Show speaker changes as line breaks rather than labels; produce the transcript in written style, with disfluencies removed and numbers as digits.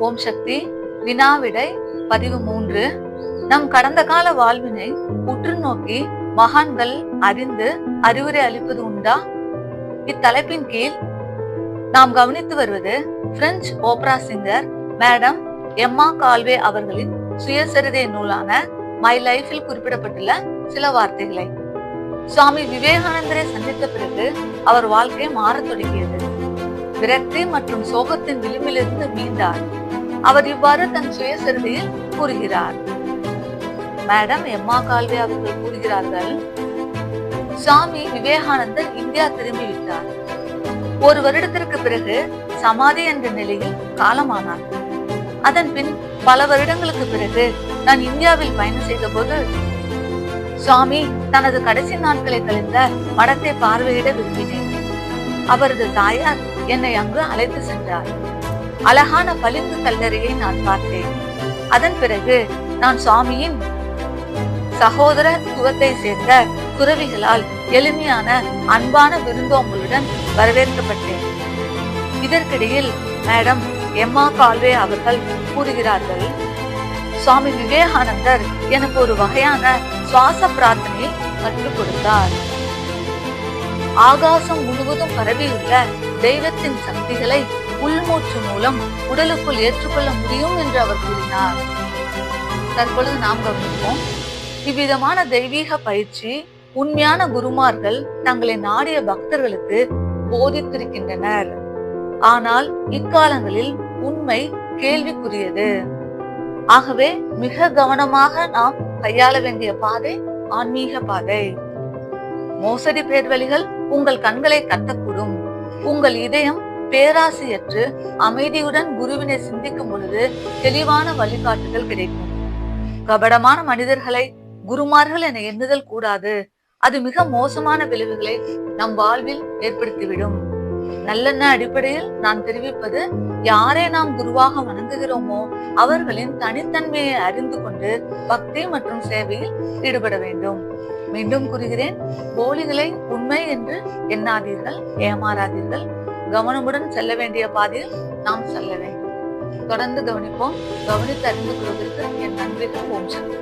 ஓம் சக்தி. வினாவிடை பதிவு 3. நம் கடந்த கால வாழ்வினை உற்று நோக்கி மகான்கள் அறிந்து அறிவுரை அளிப்பது உண்டா? இத்தலைப்பின் கீழ் நாம் கவனித்து வருவது பிரெஞ்சு ஓப்ரா சிங்கர் மேடம் எம்மா கால்வே அவர்களின் சுயசரிதை நூலான மை லைஃபில் குறிப்பிடப்பட்டுள்ள சில வார்த்தைகளை. சுவாமி விவேகானந்தரை சந்தித்த பிறகு அவர் வாழ்க்கை மாறத் தொடங்கியது. விரக்தி மற்றும் சோகத்தின் விளிம்பிலிருந்து மீண்டார். அவர் இவ்வாறு தன் சுயசரிதையில் கூறுகிறார். மேடம் எம்மா கால்வே அவர்கள் கூறுகிறார்கள், சுவாமி விவேகானந்தர் இந்தியா திரும்பிவிட்டார். ஒரு வருடத்திற்கு பிறகு சமாதி என்ற நிலையில் காலமானார். அதன் பின் பல வருடங்களுக்கு பிறகு நான் இந்தியாவில் பயணம் செய்த போது சுவாமி தனது கடைசி நாட்களை கழிந்த மடத்தை பார்வையிட விரும்பினேன். அவரது தாயார் என்னை அங்கு அழைத்து சென்றார். அழகான பளிங்கு கல்லறையை நான் பார்த்தேன். அதன் பிறகு நான் சுவாமியின் சகோதர துவத்தை சேர்ந்த துறவிகளால் எளிமையான அன்பான விருந்தோம்பலுடன் வரவேற்கப்பட்டேன். இதற்கிடையில் மேடம் எம்மா கால்வே அவர்கள் கூறுகிறார்கள், சுவாமி விவேகானந்தர் எனக்கு ஒரு வகையான சுவாச பிரார்த்தனையை கற்றுக் கொடுத்தார். ஆகாசம் முழுவதும் பரவியுள்ள தெய்வத்தின் சக்திகளை உள்மூச்சு மூலம் உடலுக்குள் ஏற்றுக்கொள்ள முடியும் என்று அவர் கூறினார். தற்பொழுது நாம் கவனிப்போம். இவ்விதமான தெய்வீக பயிற்சி உண்மையான குருமார்கள் தங்களை நாடிய பக்தர்களுக்கு போதித்திருக்கின்றனர். ஆனால் இக்காலங்களில் உண்மை கேள்விக்குரியது. ஆகவே மிக கவனமாக நாம் கையாள வேண்டிய பாதை ஆன்மீக பாதை. மோசடி பேர்வழிகள் உங்கள் கண்களை கட்டக்கூடும். உங்கள் இதயம் பேராசையற்று அமைதியுடன் குருவினை சிந்திக்கும் பொழுது தெளிவான வழிகாட்டுதல் கிடைக்கும். கபடமான மனிதர்களை குருமார்கள் என எண்ணுதல் கூடாது. அது மிக மோசமான விளைவுகளை நம் வாழ்வில் ஏற்படுத்திவிடும். நல்லெண்ண அடிப்படையில் நான் தெரிவிப்பது, யாரை நாம் குருவாக வணங்குகிறோமோ அவர்களின் தனித்தன்மையை அறிந்து கொண்டு பக்தி மற்றும் சேவையில் ஈடுபட வேண்டும். மீண்டும் கூறுகிறேன், போலிகளை உண்மை என்று எண்ணாதீர்கள், ஏமாறாதீர்கள். கவனமுடன் செல்ல வேண்டிய பாதையில் நாம் செல்ல வேண்டும். தொடர்ந்து கவனிப்போம். கவனித்து அறிந்து கொள்வதற்கு என் நன்றிகள். ஓம் சக்தி.